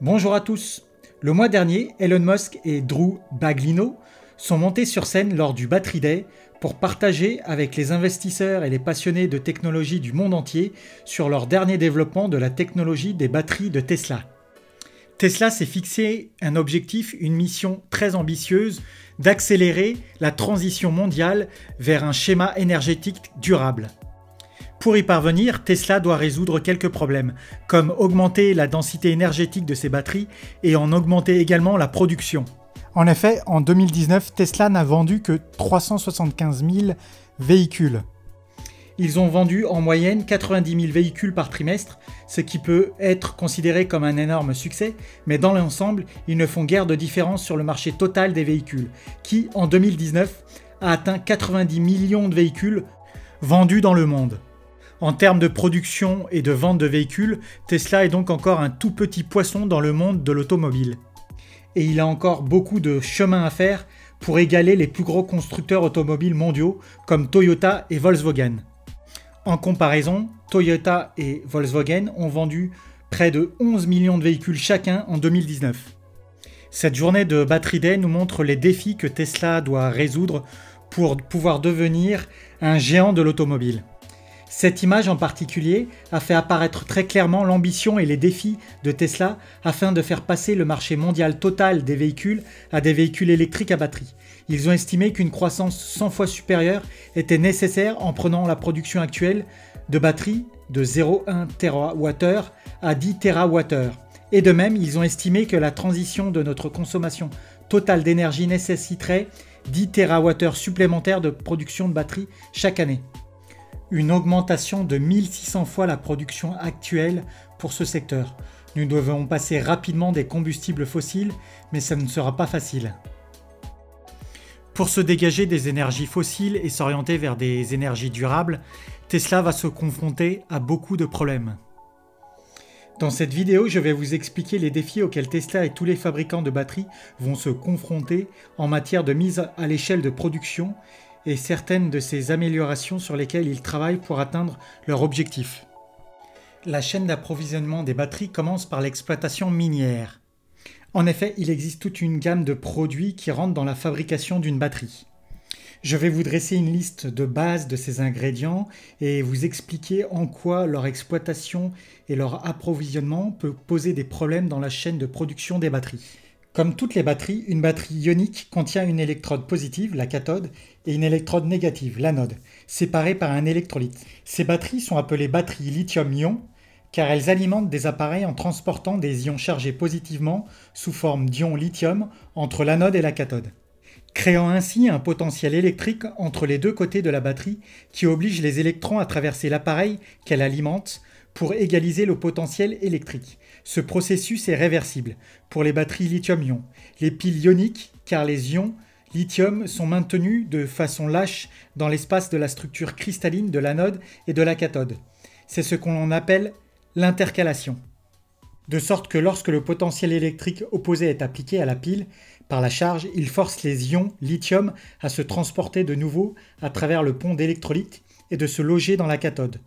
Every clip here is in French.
Bonjour à tous. Le mois dernier, Elon Musk et Drew Baglino sont montés sur scène lors du Battery Day pour partager avec les investisseurs et les passionnés de technologie du monde entier sur leur dernier développement de la technologie des batteries de Tesla. Tesla s'est fixé un objectif, une mission très ambitieuse d'accélérer la transition mondiale vers un schéma énergétique durable. Pour y parvenir, Tesla doit résoudre quelques problèmes, comme augmenter la densité énergétique de ses batteries et en augmenter également la production. En effet, en 2019, Tesla n'a vendu que 375 000 véhicules. Ils ont vendu en moyenne 90 000 véhicules par trimestre, ce qui peut être considéré comme un énorme succès, mais dans l'ensemble, ils ne font guère de différence sur le marché total des véhicules, qui, en 2019, a atteint 90 millions de véhicules vendus dans le monde. En termes de production et de vente de véhicules, Tesla est donc encore un tout petit poisson dans le monde de l'automobile. Et il a encore beaucoup de chemin à faire pour égaler les plus gros constructeurs automobiles mondiaux comme Toyota et Volkswagen. En comparaison, Toyota et Volkswagen ont vendu près de 11 millions de véhicules chacun en 2019. Cette journée de Battery Day nous montre les défis que Tesla doit résoudre pour pouvoir devenir un géant de l'automobile. Cette image en particulier a fait apparaître très clairement l'ambition et les défis de Tesla afin de faire passer le marché mondial total des véhicules à des véhicules électriques à batterie. Ils ont estimé qu'une croissance 100 fois supérieure était nécessaire en prenant la production actuelle de batteries de 0,1 TWh à 10 TWh. Et de même, ils ont estimé que la transition de notre consommation totale d'énergie nécessiterait 10 TWh supplémentaires de production de batteries chaque année. Une augmentation de 1600 fois la production actuelle pour ce secteur. Nous devons passer rapidement des combustibles fossiles, mais ça ne sera pas facile. Pour se dégager des énergies fossiles et s'orienter vers des énergies durables, Tesla va se confronter à beaucoup de problèmes. Dans cette vidéo, je vais vous expliquer les défis auxquels Tesla et tous les fabricants de batteries vont se confronter en matière de mise à l'échelle de production et certaines de ces améliorations sur lesquelles ils travaillent pour atteindre leur objectif. La chaîne d'approvisionnement des batteries commence par l'exploitation minière. En effet, il existe toute une gamme de produits qui rentrent dans la fabrication d'une batterie. Je vais vous dresser une liste de base de ces ingrédients et vous expliquer en quoi leur exploitation et leur approvisionnement peut poser des problèmes dans la chaîne de production des batteries. Comme toutes les batteries, une batterie ionique contient une électrode positive, la cathode, et une électrode négative, l'anode, séparées par un électrolyte. Ces batteries sont appelées batteries lithium-ion car elles alimentent des appareils en transportant des ions chargés positivement sous forme d'ions lithium entre l'anode et la cathode, créant ainsi un potentiel électrique entre les deux côtés de la batterie qui oblige les électrons à traverser l'appareil qu'elle alimente pour égaliser le potentiel électrique. Ce processus est réversible pour les batteries lithium-ion. Les piles ioniques, car les ions lithium sont maintenus de façon lâche dans l'espace de la structure cristalline de l'anode et de la cathode. C'est ce qu'on appelle l'intercalation. De sorte que lorsque le potentiel électrique opposé est appliqué à la pile par la charge, il force les ions lithium à se transporter de nouveau à travers le pont d'électrolyte et de se loger dans la cathode.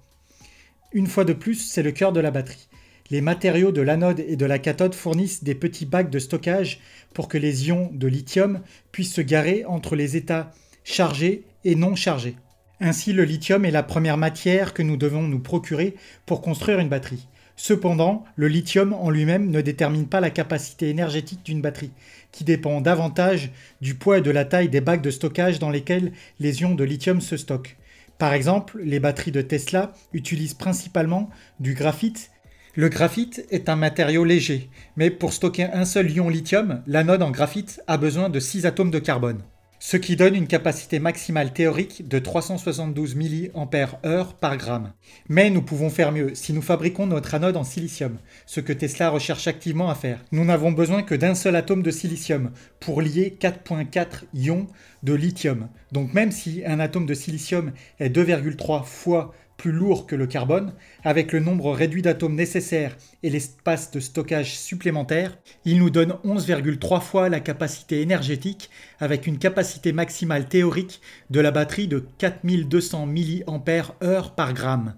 Une fois de plus, c'est le cœur de la batterie. Les matériaux de l'anode et de la cathode fournissent des petits bacs de stockage pour que les ions de lithium puissent se garer entre les états chargés et non chargés. Ainsi, le lithium est la première matière que nous devons nous procurer pour construire une batterie. Cependant, le lithium en lui-même ne détermine pas la capacité énergétique d'une batterie, qui dépend davantage du poids et de la taille des bacs de stockage dans lesquels les ions de lithium se stockent. Par exemple, les batteries de Tesla utilisent principalement du graphite. Le graphite est un matériau léger, mais pour stocker un seul ion lithium, l'anode en graphite a besoin de 6 atomes de carbone, ce qui donne une capacité maximale théorique de 372 mAh par gramme. Mais nous pouvons faire mieux si nous fabriquons notre anode en silicium, ce que Tesla recherche activement à faire. Nous n'avons besoin que d'un seul atome de silicium pour lier 4,4 ions de lithium. Donc même si un atome de silicium est 2,3 fois plus lourd que le carbone, avec le nombre réduit d'atomes nécessaires et l'espace de stockage supplémentaire, il nous donne 11,3 fois la capacité énergétique avec une capacité maximale théorique de la batterie de 4200 mAh par gramme.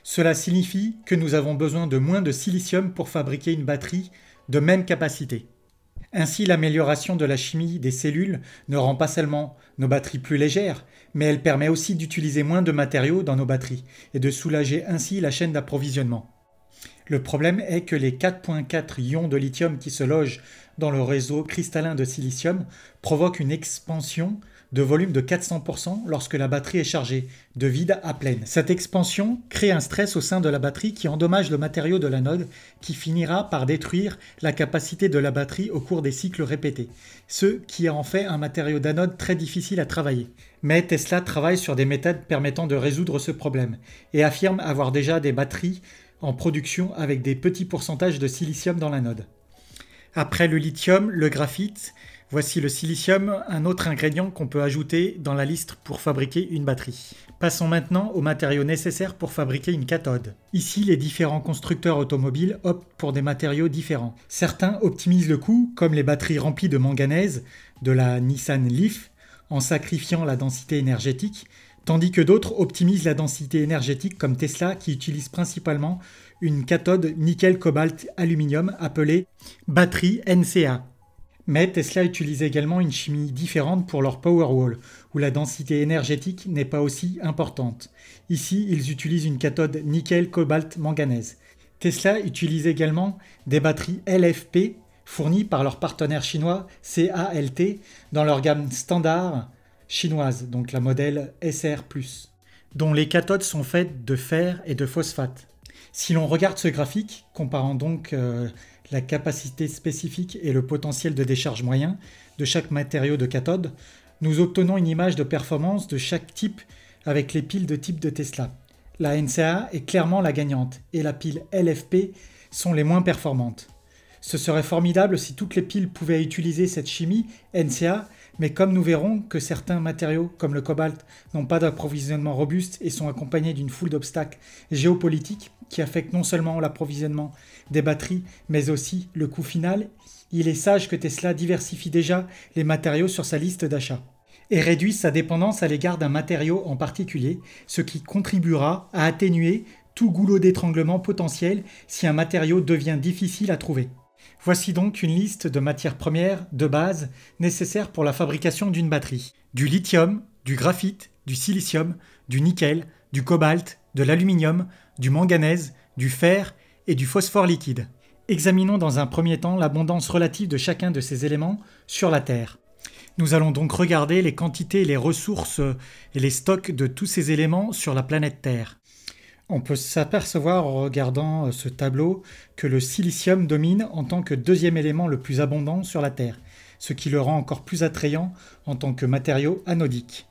Cela signifie que nous avons besoin de moins de silicium pour fabriquer une batterie de même capacité. Ainsi, l'amélioration de la chimie des cellules ne rend pas seulement nos batteries plus légères, mais elle permet aussi d'utiliser moins de matériaux dans nos batteries et de soulager ainsi la chaîne d'approvisionnement. Le problème est que les 4,4 ions de lithium qui se logent dans le réseau cristallin de silicium provoquent une expansion de volume de 400% lorsque la batterie est chargée, de vide à pleine. Cette expansion crée un stress au sein de la batterie qui endommage le matériau de l'anode, qui finira par détruire la capacité de la batterie au cours des cycles répétés, ce qui en fait un matériau d'anode très difficile à travailler. Mais Tesla travaille sur des méthodes permettant de résoudre ce problème, et affirme avoir déjà des batteries en production avec des petits pourcentages de silicium dans l'anode. Après le lithium, le graphite, voici le silicium, un autre ingrédient qu'on peut ajouter dans la liste pour fabriquer une batterie. Passons maintenant aux matériaux nécessaires pour fabriquer une cathode. Ici, les différents constructeurs automobiles optent pour des matériaux différents. Certains optimisent le coût, comme les batteries remplies de manganèse de la Nissan Leaf, en sacrifiant la densité énergétique, tandis que d'autres optimisent la densité énergétique comme Tesla qui utilise principalement une cathode nickel-cobalt-aluminium appelée batterie NCA. Mais Tesla utilise également une chimie différente pour leur Powerwall, où la densité énergétique n'est pas aussi importante. Ici, ils utilisent une cathode nickel-cobalt-manganèse. Tesla utilise également des batteries LFP fournies par leur partenaire chinois CALT dans leur gamme standard chinoise, donc la modèle SR+, dont les cathodes sont faites de fer et de phosphate. Si l'on regarde ce graphique, comparant donc la capacité spécifique et le potentiel de décharge moyen de chaque matériau de cathode, nous obtenons une image de performance de chaque type avec les piles de type de Tesla. La NCA est clairement la gagnante et la pile LFP sont les moins performantes. Ce serait formidable si toutes les piles pouvaient utiliser cette chimie NCA, mais comme nous verrons que certains matériaux, comme le cobalt, n'ont pas d'approvisionnement robuste et sont accompagnés d'une foule d'obstacles géopolitiques qui affectent non seulement l'approvisionnement des batteries, mais aussi le coût final, il est sage que Tesla diversifie déjà les matériaux sur sa liste d'achat et réduit sa dépendance à l'égard d'un matériau en particulier, ce qui contribuera à atténuer tout goulot d'étranglement potentiel si un matériau devient difficile à trouver. Voici donc une liste de matières premières de base nécessaires pour la fabrication d'une batterie. Du lithium, du graphite, du silicium, du nickel, du cobalt, de l'aluminium, du manganèse, du fer et du phosphore liquide. Examinons dans un premier temps l'abondance relative de chacun de ces éléments sur la Terre. Nous allons donc regarder les quantités, les ressources et les stocks de tous ces éléments sur la planète Terre. On peut s'apercevoir en regardant ce tableau que le silicium domine en tant que deuxième élément le plus abondant sur la Terre, ce qui le rend encore plus attrayant en tant que matériau anodique.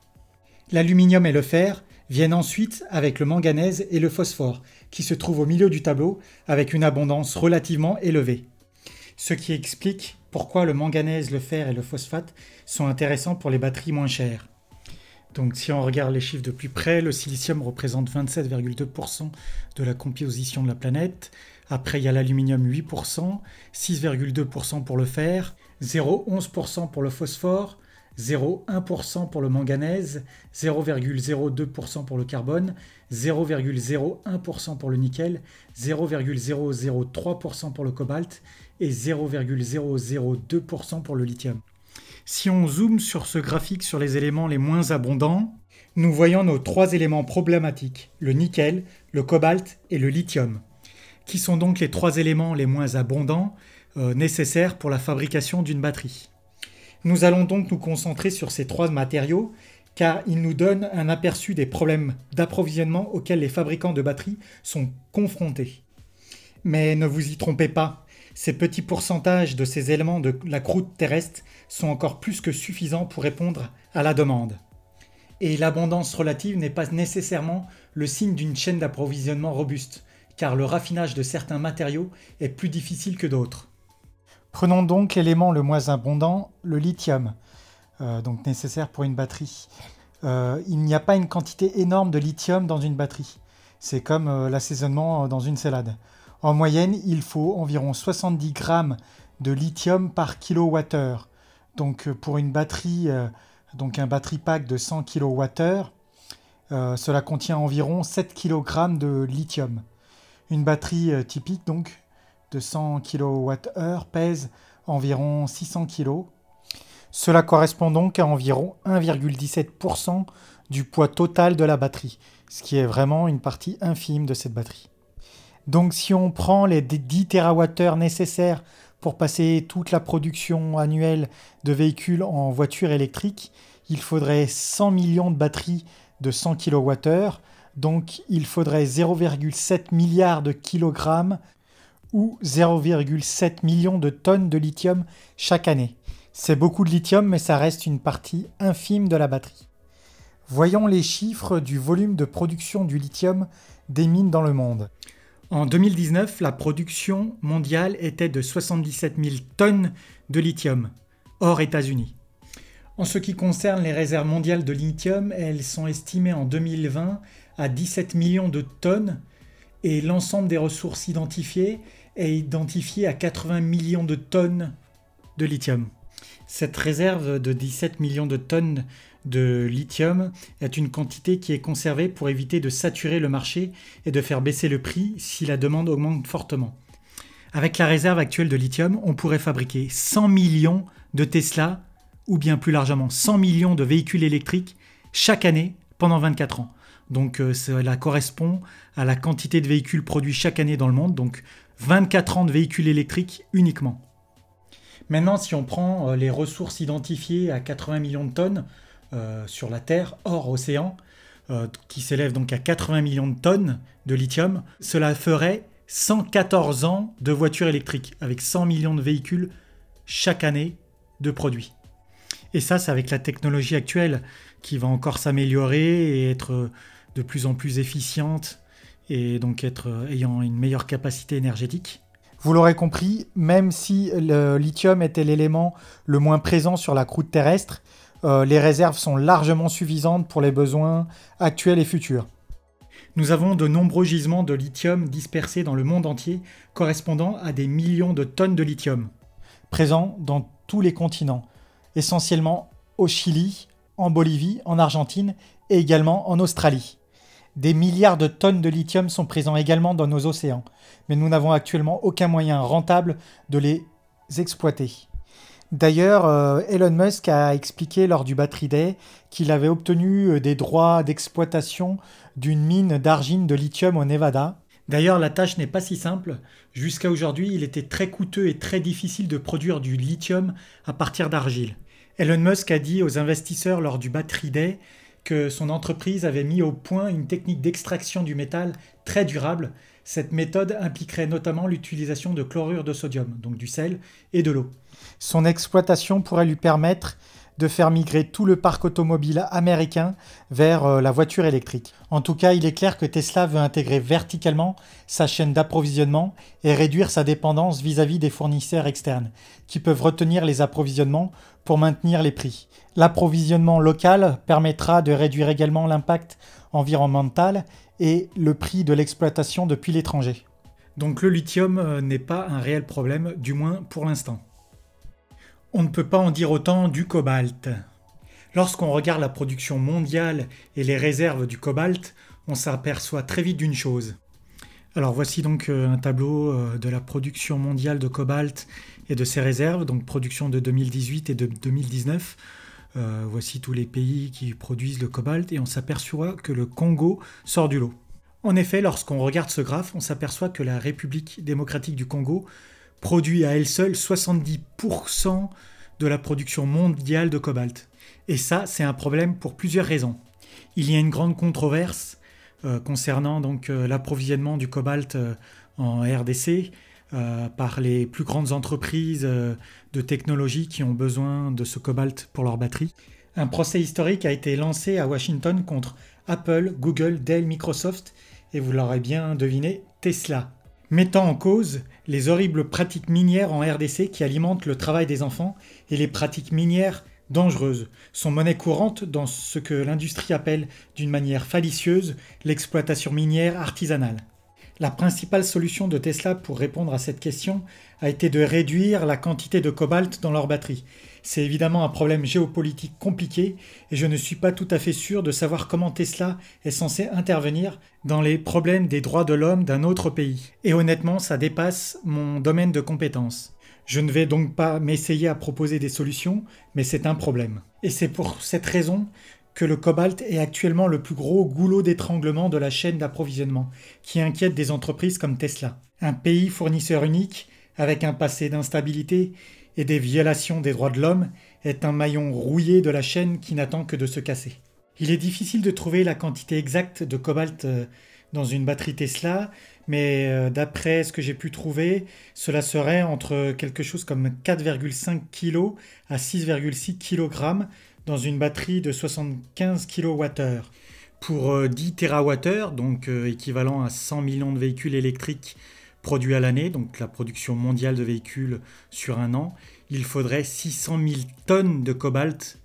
L'aluminium et le fer viennent ensuite avec le manganèse et le phosphore, qui se trouvent au milieu du tableau avec une abondance relativement élevée. Ce qui explique pourquoi le manganèse, le fer et le phosphate sont intéressants pour les batteries moins chères. Donc si on regarde les chiffres de plus près, le silicium représente 27,2% de la composition de la planète. Après, il y a l'aluminium 8%, 6,2% pour le fer, 0,11% pour le phosphore, 0,1% pour le manganèse, 0,02% pour le carbone, 0,01% pour le nickel, 0,003% pour le cobalt et 0,002% pour le lithium. Si on zoome sur ce graphique sur les éléments les moins abondants, nous voyons nos trois éléments problématiques, le nickel, le cobalt et le lithium, qui sont donc les trois éléments les moins abondants nécessaires pour la fabrication d'une batterie. Nous allons donc nous concentrer sur ces trois matériaux car ils nous donnent un aperçu des problèmes d'approvisionnement auxquels les fabricants de batteries sont confrontés. Mais ne vous y trompez pas, ces petits pourcentages de ces éléments de la croûte terrestre sont encore plus que suffisants pour répondre à la demande. Et l'abondance relative n'est pas nécessairement le signe d'une chaîne d'approvisionnement robuste, car le raffinage de certains matériaux est plus difficile que d'autres. Prenons donc l'élément le moins abondant, le lithium, donc nécessaire pour une batterie. Il n'y a pas une quantité énorme de lithium dans une batterie. C'est comme l'assaisonnement dans une salade. En moyenne, il faut environ 70 grammes de lithium par kilowattheure. Donc pour une batterie, donc un battery pack de 100 kWh, cela contient environ 7 kg de lithium. Une batterie typique donc de 100 kWh pèse environ 600 kg. Cela correspond donc à environ 1,17% du poids total de la batterie, ce qui est vraiment une partie infime de cette batterie. Donc si on prend les 10 TWh nécessaires pour passer toute la production annuelle de véhicules en voiture électrique, il faudrait 100 millions de batteries de 100 kWh, donc il faudrait 0,7 milliards de kilogrammes ou 0,7 millions de tonnes de lithium chaque année. C'est beaucoup de lithium, mais ça reste une partie infime de la batterie. Voyons les chiffres du volume de production du lithium des mines dans le monde. En 2019, la production mondiale était de 77 000 tonnes de lithium, hors États-Unis. En ce qui concerne les réserves mondiales de lithium, elles sont estimées en 2020 à 17 millions de tonnes et l'ensemble des ressources identifiées est identifié à 80 millions de tonnes de lithium. Cette réserve de 17 millions de tonnes de lithium est une quantité qui est conservée pour éviter de saturer le marché et de faire baisser le prix si la demande augmente fortement. Avec la réserve actuelle de lithium, on pourrait fabriquer 100 millions de Tesla ou bien plus largement 100 millions de véhicules électriques chaque année pendant 24 ans. Donc cela correspond à la quantité de véhicules produits chaque année dans le monde, donc 24 ans de véhicules électriques uniquement. Maintenant, si on prend les ressources identifiées à 80 millions de tonnes sur la Terre, hors océan, qui s'élèvent donc à 80 millions de tonnes de lithium, cela ferait 114 ans de voitures électriques, avec 100 millions de véhicules chaque année de produits. Et ça, c'est avec la technologie actuelle qui va encore s'améliorer et être de plus en plus efficiente et donc ayant une meilleure capacité énergétique. Vous l'aurez compris, même si le lithium était l'élément le moins présent sur la croûte terrestre, les réserves sont largement suffisantes pour les besoins actuels et futurs. Nous avons de nombreux gisements de lithium dispersés dans le monde entier, correspondant à des millions de tonnes de lithium, présents dans tous les continents, essentiellement au Chili, en Bolivie, en Argentine et également en Australie. Des milliards de tonnes de lithium sont présents également dans nos océans, mais nous n'avons actuellement aucun moyen rentable de les exploiter. D'ailleurs, Elon Musk a expliqué lors du Battery Day qu'il avait obtenu des droits d'exploitation d'une mine d'argile de lithium au Nevada. D'ailleurs, la tâche n'est pas si simple. Jusqu'à aujourd'hui, il était très coûteux et très difficile de produire du lithium à partir d'argile. Elon Musk a dit aux investisseurs lors du Battery Day que son entreprise avait mis au point une technique d'extraction du métal très durable. Cette méthode impliquerait notamment l'utilisation de chlorure de sodium, donc du sel, et de l'eau. Son exploitation pourrait lui permettre de faire migrer tout le parc automobile américain vers la voiture électrique. En tout cas, il est clair que Tesla veut intégrer verticalement sa chaîne d'approvisionnement et réduire sa dépendance vis-à-vis des fournisseurs externes, qui peuvent retenir les approvisionnements pour maintenir les prix. L'approvisionnement local permettra de réduire également l'impact environnemental et le prix de l'exploitation depuis l'étranger. Donc le lithium n'est pas un réel problème, du moins pour l'instant. On ne peut pas en dire autant du cobalt. Lorsqu'on regarde la production mondiale et les réserves du cobalt, on s'aperçoit très vite d'une chose. Alors voici donc un tableau de la production mondiale de cobalt et de ses réserves, donc production de 2018 et de 2019. Voici tous les pays qui produisent le cobalt et on s'aperçoit que le Congo sort du lot. En effet, lorsqu'on regarde ce graphe, on s'aperçoit que la République démocratique du Congo produit à elle seule 70% de la production mondiale de cobalt. Et ça, c'est un problème pour plusieurs raisons. Il y a une grande controverse concernant donc l'approvisionnement du cobalt en RDC par les plus grandes entreprises de technologie qui ont besoin de ce cobalt pour leurs batteries. Un procès historique a été lancé à Washington contre Apple, Google, Dell, Microsoft et vous l'aurez bien deviné, Tesla, mettant en cause les horribles pratiques minières en RDC qui alimentent le travail des enfants et les pratiques minières dangereuses, sont monnaie courante dans ce que l'industrie appelle d'une manière falicieuse l'exploitation minière artisanale. La principale solution de Tesla pour répondre à cette question a été de réduire la quantité de cobalt dans leurs batteries. C'est évidemment un problème géopolitique compliqué et je ne suis pas tout à fait sûr de savoir comment Tesla est censé intervenir dans les problèmes des droits de l'homme d'un autre pays. Et honnêtement, ça dépasse mon domaine de compétence. Je ne vais donc pas m'essayer à proposer des solutions, mais c'est un problème. Et c'est pour cette raison que le cobalt est actuellement le plus gros goulot d'étranglement de la chaîne d'approvisionnement, qui inquiète des entreprises comme Tesla. Un pays fournisseur unique, avec un passé d'instabilité et des violations des droits de l'homme, est un maillon rouillé de la chaîne qui n'attend que de se casser. Il est difficile de trouver la quantité exacte de cobalt dans une batterie Tesla, mais d'après ce que j'ai pu trouver, cela serait entre quelque chose comme 4,5 kg à 6,6 kg dans une batterie de 75 kWh. Pour 10 TWh, donc équivalent à 100 millions de véhicules électriques produits à l'année, donc la production mondiale de véhicules sur un an, il faudrait 600 000 tonnes de cobalt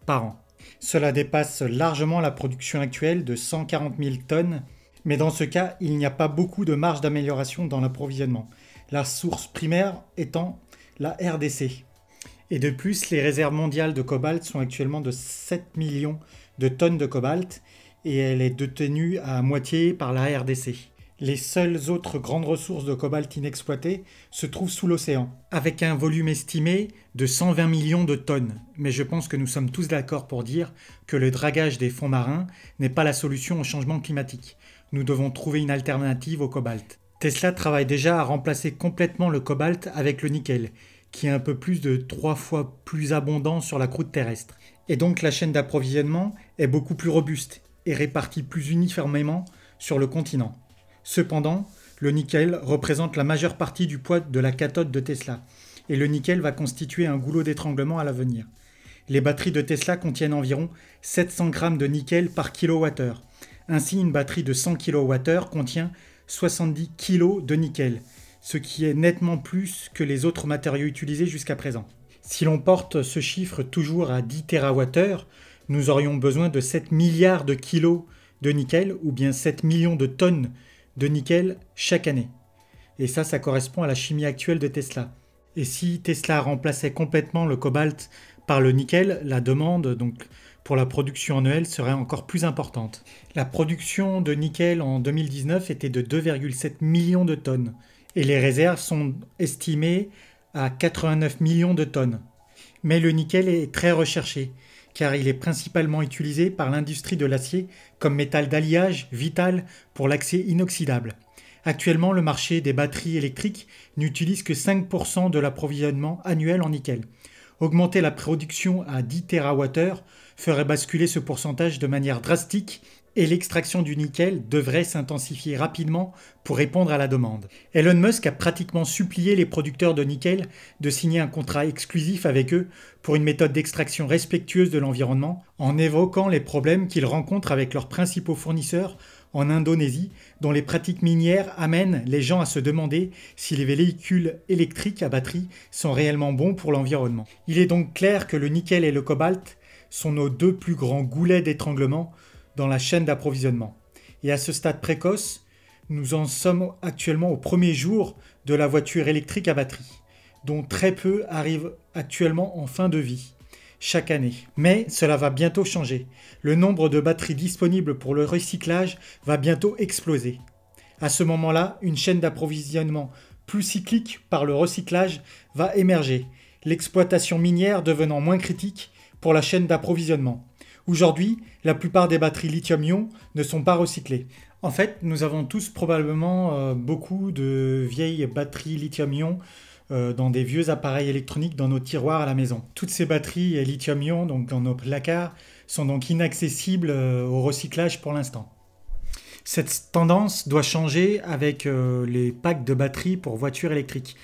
par an. Cela dépasse largement la production actuelle de 140 000 tonnes, mais dans ce cas, il n'y a pas beaucoup de marge d'amélioration dans l'approvisionnement, la source primaire étant la RDC. Et de plus, les réserves mondiales de cobalt sont actuellement de 7 millions de tonnes de cobalt et elle est détenue à moitié par la RDC. Les seules autres grandes ressources de cobalt inexploitées se trouvent sous l'océan, avec un volume estimé de 120 millions de tonnes. Mais je pense que nous sommes tous d'accord pour dire que le dragage des fonds marins n'est pas la solution au changement climatique. Nous devons trouver une alternative au cobalt. Tesla travaille déjà à remplacer complètement le cobalt avec le nickel, qui est un peu plus de 3 fois plus abondant sur la croûte terrestre. Et donc la chaîne d'approvisionnement est beaucoup plus robuste et répartie plus uniformément sur le continent. Cependant, le nickel représente la majeure partie du poids de la cathode de Tesla, et le nickel va constituer un goulot d'étranglement à l'avenir. Les batteries de Tesla contiennent environ 700 grammes de nickel par kilowattheure. Ainsi, une batterie de 100 kWh contient 70 kg de nickel, ce qui est nettement plus que les autres matériaux utilisés jusqu'à présent. Si l'on porte ce chiffre toujours à 10 TWh, nous aurions besoin de 7 milliards de kilos de nickel ou bien 7 millions de tonnes de nickel chaque année. Et ça correspond à la chimie actuelle de Tesla. Et si Tesla remplaçait complètement le cobalt par le nickel, la demande donc pour la production annuelle serait encore plus importante. La production de nickel en 2019 était de 2,7 millions de tonnes et les réserves sont estimées à 89 millions de tonnes. Mais le nickel est très recherché car il est principalement utilisé par l'industrie de l'acier comme métal d'alliage vital pour l'acier inoxydable. Actuellement, le marché des batteries électriques n'utilise que 5% de l'approvisionnement annuel en nickel. Augmenter la production à 10 TWh ferait basculer ce pourcentage de manière drastique et l'extraction du nickel devrait s'intensifier rapidement pour répondre à la demande. Elon Musk a pratiquement supplié les producteurs de nickel de signer un contrat exclusif avec eux pour une méthode d'extraction respectueuse de l'environnement, en évoquant les problèmes qu'ils rencontrent avec leurs principaux fournisseurs en Indonésie, dont les pratiques minières amènent les gens à se demander si les véhicules électriques à batterie sont réellement bons pour l'environnement. Il est donc clair que le nickel et le cobalt sont nos deux plus grands goulets d'étranglement dans la chaîne d'approvisionnement. Et à ce stade précoce, nous en sommes actuellement au premier jour de la voiture électrique à batterie, dont très peu arrivent actuellement en fin de vie, chaque année. Mais cela va bientôt changer. Le nombre de batteries disponibles pour le recyclage va bientôt exploser. À ce moment-là, une chaîne d'approvisionnement plus cyclique par le recyclage va émerger, l'exploitation minière devenant moins critique pour la chaîne d'approvisionnement. Aujourd'hui, la plupart des batteries lithium-ion ne sont pas recyclées. En fait, nous avons tous probablement beaucoup de vieilles batteries lithium-ion dans des vieux appareils électroniques dans nos tiroirs à la maison. Toutes ces batteries lithium-ion, donc dans nos placards, sont donc inaccessibles au recyclage pour l'instant. Cette tendance doit changer avec les packs de batteries pour voitures électriques.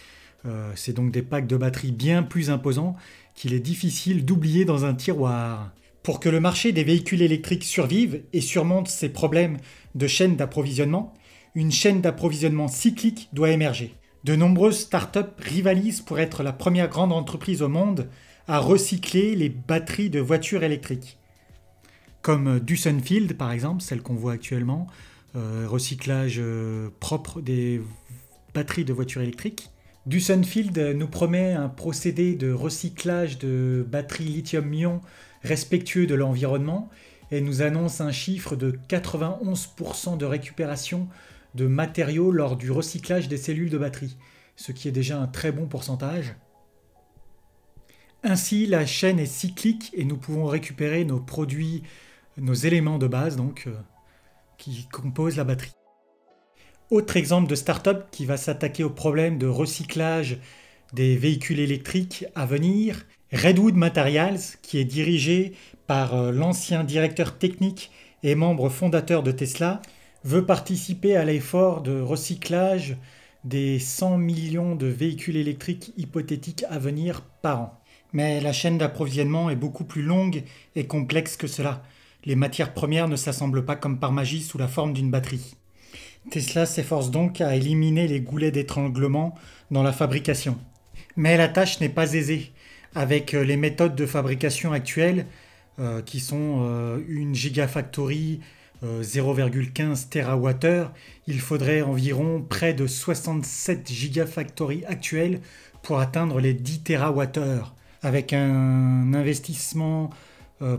C'est donc des packs de batteries bien plus imposants qu'il est difficile d'oublier dans un tiroir. Pour que le marché des véhicules électriques survive et surmonte ces problèmes de chaîne d'approvisionnement, une chaîne d'approvisionnement cyclique doit émerger. De nombreuses startups rivalisent pour être la première grande entreprise au monde à recycler les batteries de voitures électriques. Comme Dussenfield par exemple, celle qu'on voit actuellement, recyclage propre des batteries de voitures électriques. Dusonfield nous promet un procédé de recyclage de batteries lithium-ion respectueux de l'environnement et nous annonce un chiffre de 91% de récupération de matériaux lors du recyclage des cellules de batterie, ce qui est déjà un très bon pourcentage. Ainsi, la chaîne est cyclique et nous pouvons récupérer nos produits, nos éléments de base qui composent la batterie. Autre exemple de start-up qui va s'attaquer au problème de recyclage des véhicules électriques à venir, Redwood Materials, qui est dirigé par l'ancien directeur technique et membre fondateur de Tesla, veut participer à l'effort de recyclage des 100 millions de véhicules électriques hypothétiques à venir par an. Mais la chaîne d'approvisionnement est beaucoup plus longue et complexe que cela. Les matières premières ne s'assemblent pas comme par magie sous la forme d'une batterie. Tesla s'efforce donc à éliminer les goulets d'étranglement dans la fabrication. Mais la tâche n'est pas aisée. Avec les méthodes de fabrication actuelles, qui sont une gigafactory 0,15 TWh, il faudrait environ près de 67 gigafactories actuelles pour atteindre les 10 TWh, avec un investissement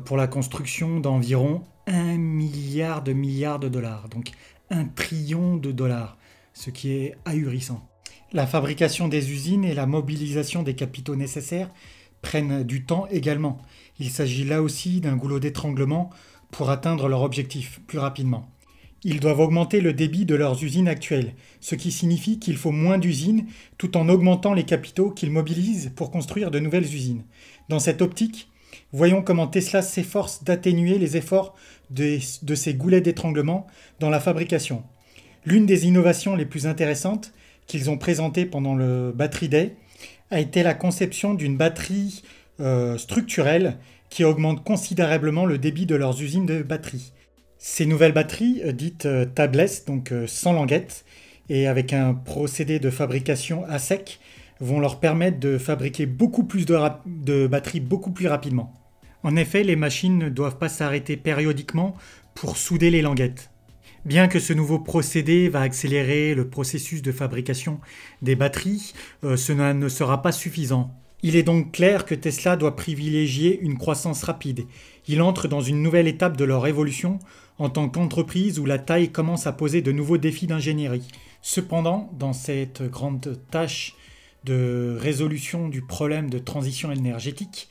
pour la construction d'environ 1 milliard de dollars, donc 1 trillion de dollars, ce qui est ahurissant. La fabrication des usines et la mobilisation des capitaux nécessaires prennent du temps également. Il s'agit là aussi d'un goulot d'étranglement pour atteindre leur objectif plus rapidement. Ils doivent augmenter le débit de leurs usines actuelles, ce qui signifie qu'il faut moins d'usines tout en augmentant les capitaux qu'ils mobilisent pour construire de nouvelles usines. Dans cette optique, voyons comment Tesla s'efforce d'atténuer les efforts de ces goulets d'étranglement dans la fabrication. L'une des innovations les plus intéressantes qu'ils ont présentées pendant le Battery Day a été la conception d'une batterie structurelle qui augmente considérablement le débit de leurs usines de batterie. Ces nouvelles batteries, dites tabless, donc sans languette, et avec un procédé de fabrication à sec, vont leur permettre de fabriquer beaucoup plus de batteries beaucoup plus rapidement. En effet, les machines ne doivent pas s'arrêter périodiquement pour souder les languettes. Bien que ce nouveau procédé va accélérer le processus de fabrication des batteries, cela ne sera pas suffisant. Il est donc clair que Tesla doit privilégier une croissance rapide. Il entre dans une nouvelle étape de leur évolution en tant qu'entreprise où la taille commence à poser de nouveaux défis d'ingénierie. Cependant, dans cette grande tâche de résolution du problème de transition énergétique,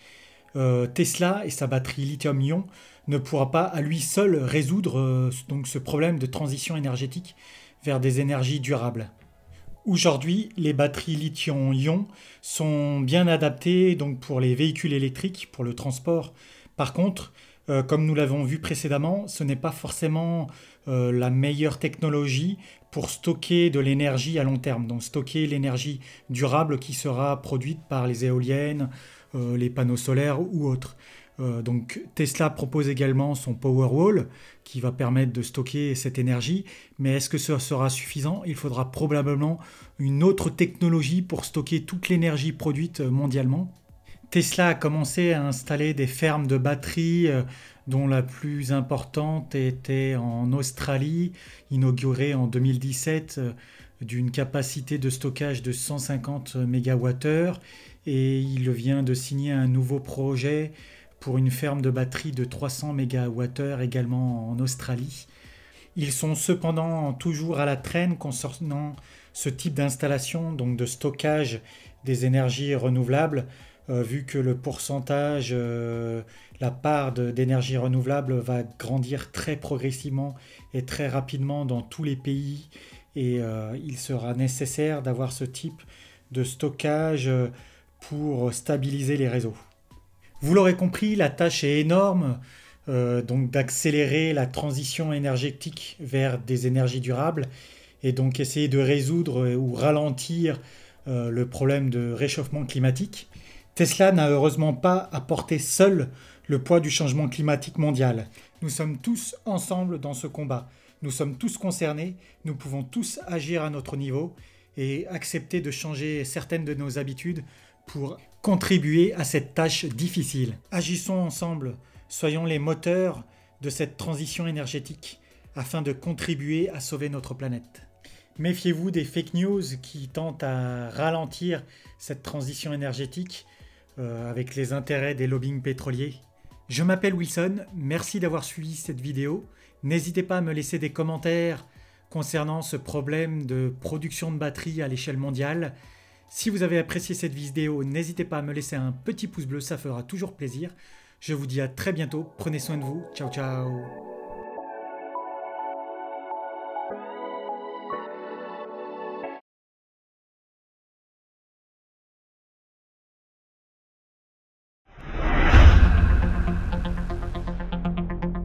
Tesla et sa batterie lithium-ion ne pourra pas à lui seul résoudre donc ce problème de transition énergétique vers des énergies durables. Aujourd'hui, les batteries lithium-ion sont bien adaptées donc pour les véhicules électriques, pour le transport. Par contre, comme nous l'avons vu précédemment, ce n'est pas forcément la meilleure technologie pour stocker de l'énergie à long terme, donc stocker l'énergie durable qui sera produite par les éoliennes, les panneaux solaires ou autres. Donc Tesla propose également son Powerwall qui va permettre de stocker cette énergie, mais est-ce que ce sera suffisant? Il faudra probablement une autre technologie pour stocker toute l'énergie produite mondialement. Tesla a commencé à installer des fermes de batteries dont la plus importante était en Australie, inaugurée en 2017 d'une capacité de stockage de 150 MWh, et il vient de signer un nouveau projet pour une ferme de batterie de 300 MWh également en Australie. Ils sont cependant toujours à la traîne concernant ce type d'installation, donc de stockage des énergies renouvelables, vu que le pourcentage, la part d'énergie renouvelable va grandir très progressivement et très rapidement dans tous les pays, et il sera nécessaire d'avoir ce type de stockage pour stabiliser les réseaux. Vous l'aurez compris, la tâche est énorme, donc d'accélérer la transition énergétique vers des énergies durables et donc essayer de résoudre ou ralentir le problème de réchauffement climatique. Tesla n'a heureusement pas à porter seul le poids du changement climatique mondial. Nous sommes tous ensemble dans ce combat. Nous sommes tous concernés, nous pouvons tous agir à notre niveau et accepter de changer certaines de nos habitudes pour contribuer à cette tâche difficile. Agissons ensemble, soyons les moteurs de cette transition énergétique. afin de contribuer à sauver notre planète. Méfiez-vous des fake news qui tentent à ralentir cette transition énergétique avec les intérêts des lobbying pétroliers. Je m'appelle Wilson, merci d'avoir suivi cette vidéo. N'hésitez pas à me laisser des commentaires concernant ce problème de production de batteries à l'échelle mondiale. Si vous avez apprécié cette vidéo, n'hésitez pas à me laisser un petit pouce bleu, ça fera toujours plaisir. Je vous dis à très bientôt, prenez soin de vous, ciao ciao.